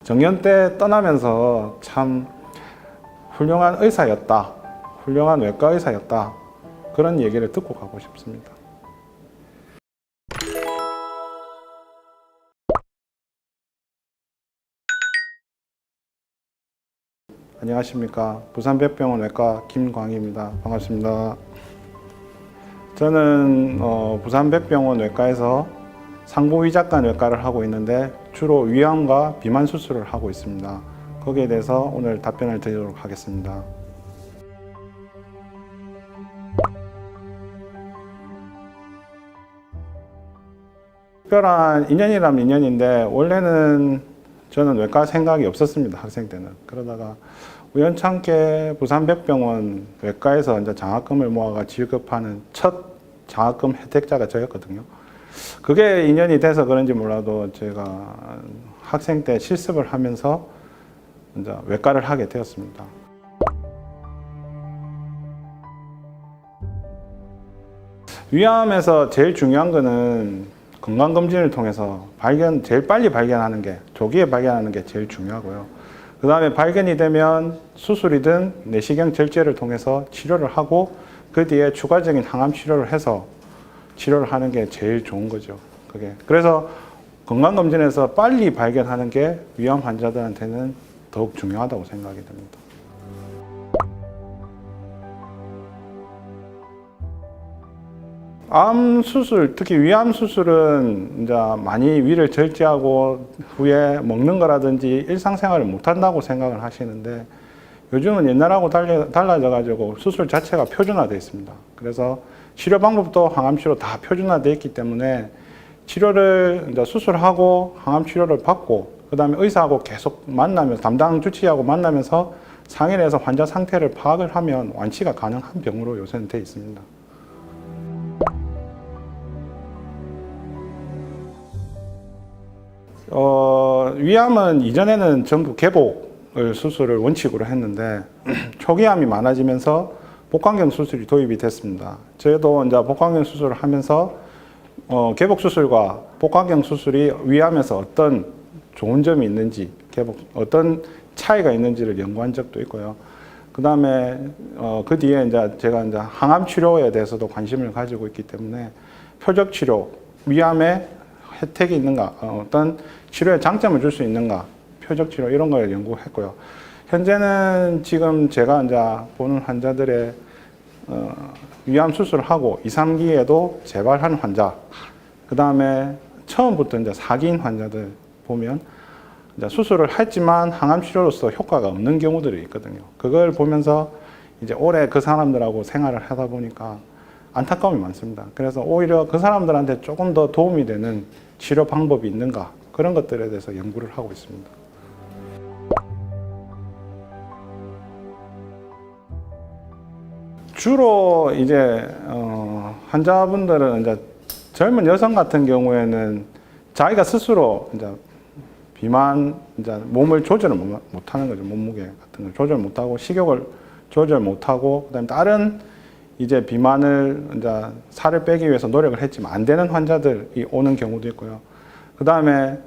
정년 때 떠나면서 참 훌륭한 의사였다, 훌륭한 외과 의사였다, 그런 얘기를 듣고 가고 싶습니다. 안녕하십니까. 부산백병원 외과 김광희입니다. 반갑습니다. 저는 부산백병원 외과에서 상부위작관 외과를 하고 있는데 주로 위암과 비만 수술을 하고 있습니다. 거기에 대해서 오늘 답변을 드리도록 하겠습니다. 특별한 인연이라면 인연인데 원래는 저는 외과 생각이 없었습니다. 학생 때는. 그러다가 우연찮게 부산백병원 외과에서 이제 장학금을 모아가 지급하는 첫 장학금 혜택자가 저였거든요. 그게 인연이 돼서 그런지 몰라도 제가 학생 때 실습을 하면서 이제 외과를 하게 되었습니다. 위암에서 제일 중요한 거는 건강검진을 통해서 제일 빨리 발견하는 게, 조기에 발견하는 게 제일 중요하고요. 그 다음에 발견이 되면 수술이든 내시경 절제를 통해서 치료를 하고 그 뒤에 추가적인 항암 치료를 해서 치료를 하는 게 제일 좋은 거죠. 그게. 그래서 건강검진에서 빨리 발견하는 게 위암 환자들한테는 더욱 중요하다고 생각이 됩니다. 암 수술, 특히 위암 수술은 이제 많이 위를 절제하고 후에 먹는 거라든지 일상생활을 못 한다고 생각을 하시는데 요즘은 옛날하고 달라져 가지고 수술 자체가 표준화되어 있습니다. 그래서 치료 방법도 항암 치료 다 표준화되어 있기 때문에 치료를 이제 수술하고 항암 치료를 받고 그다음에 의사하고 계속 만나면서 담당 주치의하고 만나면서 상의를 해서 환자 상태를 파악을 하면 완치가 가능한 병으로 요새는 되어 있습니다. 위암은 이전에는 전부 개복을 수술을 원칙으로 했는데 초기암이 많아지면서 복강경 수술이 도입이 됐습니다. 저도 이제 복강경 수술을 하면서 개복 수술과 복강경 수술이 위암에서 어떤 좋은 점이 있는지, 어떤 차이가 있는지를 연구한 적도 있고요. 그 다음에 그 뒤에 이제 제가 이제 항암 치료에 대해서도 관심을 가지고 있기 때문에 표적 치료, 위암에 혜택이 있는가, 어떤 치료에 장점을 줄 수 있는가, 표적 치료 이런 걸 연구했고요. 현재는 지금 제가 이제 보는 환자들의 위암 수술을 하고 2, 3기에도 재발한 환자, 그 다음에 처음부터 이제 4기인 환자들 보면 이제 수술을 했지만 항암 치료로서 효과가 없는 경우들이 있거든요. 그걸 보면서 이제 오래 그 사람들하고 생활을 하다 보니까 안타까움이 많습니다. 그래서 오히려 그 사람들한테 조금 더 도움이 되는 치료 방법이 있는가, 그런 것들에 대해서 연구를 하고 있습니다. 주로 이제 환자분들은 이제 젊은 여성 같은 경우에는 자기가 스스로 이제 비만, 이제 몸을 조절을 못하는 거죠. 몸무게 같은 걸 조절 못하고 식욕을 조절 못하고 그다음에 다른 이제 비만을 이제 살을 빼기 위해서 노력을 했지만 안 되는 환자들이 오는 경우도 있고요. 그 다음에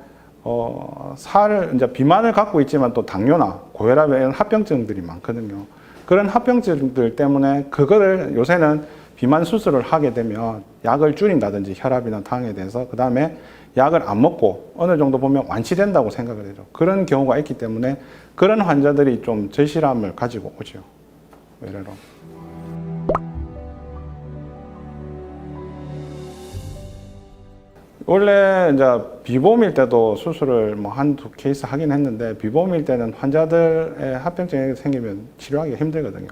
이제 비만을 갖고 있지만 또 당뇨나 고혈압 이런 합병증들이 많거든요. 그런 합병증들 때문에 그거를 요새는 비만 수술을 하게 되면 약을 줄인다든지 혈압이나 당에 대해서 그 다음에 약을 안 먹고 어느 정도 보면 완치된다고 생각을 해요. 그런 경우가 있기 때문에 그런 환자들이 좀 절실함을 가지고 오죠. 의뢰로. 원래 이제 비보험일 때도 수술을 뭐 한두 케이스 하긴 했는데 비보험일 때는 환자들의 합병증이 생기면 치료하기가 힘들거든요.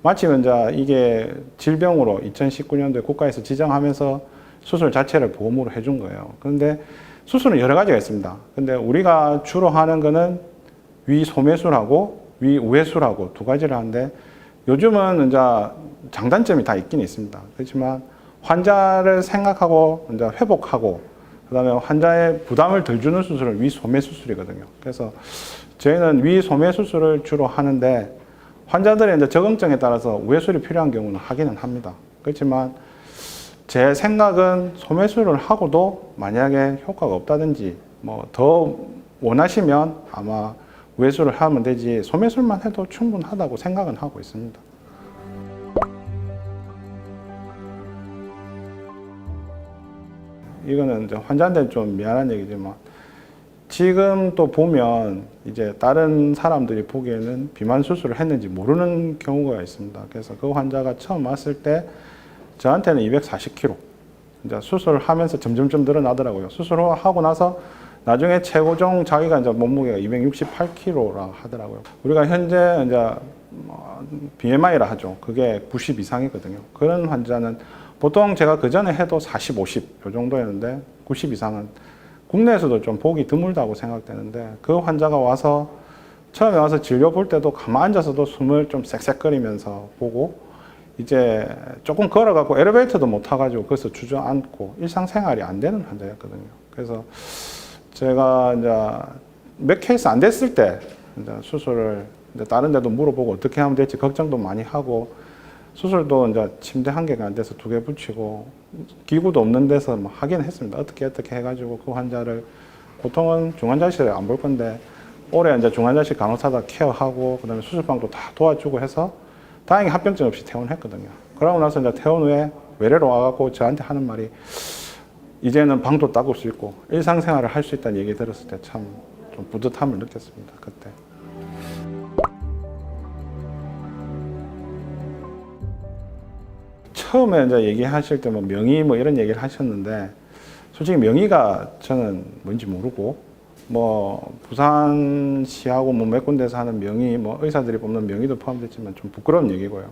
마침 이제 이게 질병으로 2019년도에 국가에서 지정하면서 수술 자체를 보험으로 해준 거예요. 그런데 수술은 여러 가지가 있습니다. 근데 우리가 주로 하는 거는 위소매술하고 위우회술하고 두 가지를 하는데 요즘은 이제 장단점이 다 있긴 있습니다. 그렇지만 환자를 생각하고 이제 회복하고 그다음에 환자의 부담을 덜 주는 수술은 위소매 수술이거든요. 그래서 저희는 위소매 수술을 주로 하는데 환자들의 이제 적응증에 따라서 우회술이 필요한 경우는 하기는 합니다. 그렇지만 제 생각은 소매술을 하고도 만약에 효과가 없다든지 뭐 더 원하시면 아마 외수를 하면 되지 소매술만 해도 충분하다고 생각은 하고 있습니다. 이거는 이제 환자한테 좀 미안한 얘기지만 지금 또 보면 이제 다른 사람들이 보기에는 비만 수술을 했는지 모르는 경우가 있습니다. 그래서 그 환자가 처음 왔을 때 저한테는 240kg 이제 수술을 하면서 점점점 늘어나더라고요. 수술하고 나서 나중에 최고종 자기가 이제 몸무게가 268kg라 하더라고요. 우리가 현재 이제 BMI라 하죠. 그게 90 이상이거든요. 그런 환자는 보통 제가 그 전에 해도 40, 50 이 정도였는데 90 이상은 국내에서도 좀 보기 드물다고 생각되는데 그 환자가 와서 처음에 와서 진료 볼 때도 가만히 앉아서도 숨을 좀 쌕쌕거리면서 보고 이제 조금 걸어갖고 엘리베이터도 못 타가지고 거기서 주저앉고 일상생활이 안 되는 환자였거든요. 그래서 제가 이제 몇 케이스 안 됐을 때 이제 수술을 이제 다른 데도 물어보고 어떻게 하면 될지 걱정도 많이 하고 수술도 이제 침대 한 개가 안 돼서 2개 붙이고 기구도 없는 데서 뭐 하긴 했습니다. 어떻게 해가지고 그 환자를 보통은 중환자실에 안 볼 건데 올해 이제 중환자실 간호사다 케어하고 그다음에 수술방도 다 도와주고 해서 다행히 합병증 없이 퇴원했거든요. 그러고 나서 이제 퇴원 후에 외래로 와갖고 저한테 하는 말이 이제는 방도 닦을 수 있고 일상생활을 할 수 있다는 얘기 들었을 때 참 좀 뿌듯함을 느꼈습니다. 그때. 처음에 이제 얘기하실 때 뭐 명의 뭐 이런 얘기를 하셨는데 솔직히 명의가 저는 뭔지 모르고 뭐 부산시하고 뭐 몇 군데서 하는 명의 뭐 의사들이 뽑는 명의도 포함됐지만 좀 부끄러운 얘기고요.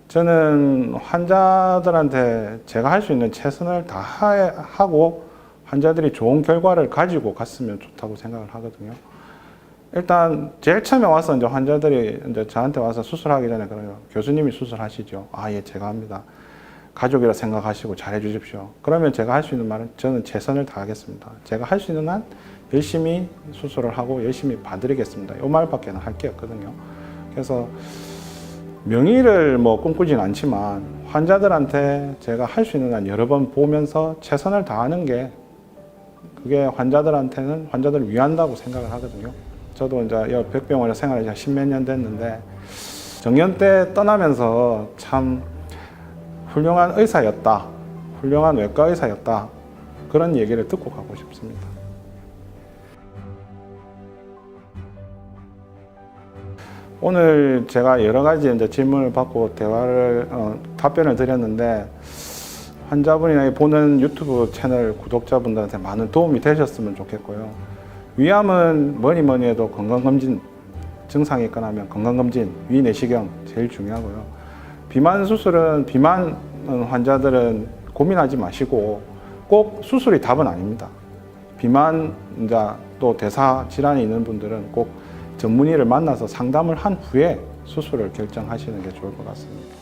저는 환자들한테 제가 할 수 있는 최선을 다하고 환자들이 좋은 결과를 가지고 갔으면 좋다고 생각을 하거든요. 일단 제일 처음에 와서 이제 환자들이 이제 저한테 와서 수술하기 전에 그래요. 교수님이 수술하시죠. 아, 예, 제가 합니다. 가족이라 생각하시고 잘해 주십시오. 그러면 제가 할 수 있는 말은 저는 최선을 다하겠습니다. 제가 할 수 있는 한 열심히 수술을 하고 열심히 봐드리겠습니다. 이 말밖에 할 게 없거든요. 그래서 명의를 뭐 꿈꾸진 않지만 환자들한테 제가 할 수 있는 한 여러 번 보면서 최선을 다하는 게 그게 환자들한테는 환자들을 위한다고 생각을 하거든요. 저도 이제 백병원에 생활을 한 10몇 년 됐는데 정년 때 떠나면서 참 훌륭한 의사였다, 훌륭한 외과 의사였다 그런 얘기를 듣고 가고 싶습니다. 오늘 제가 여러 가지 이제 질문을 받고 답변을 드렸는데 환자분이나 보는 유튜브 채널 구독자분들한테 많은 도움이 되셨으면 좋겠고요. 위암은 뭐니 해도 건강검진 증상이 있거나 하면 건강검진, 위내시경 제일 중요하고요. 비만 수술은 비만 환자들은 고민하지 마시고 꼭 수술이 답은 아닙니다. 비만 또 대사 질환이 있는 분들은 꼭 전문의를 만나서 상담을 한 후에 수술을 결정하시는 게 좋을 것 같습니다.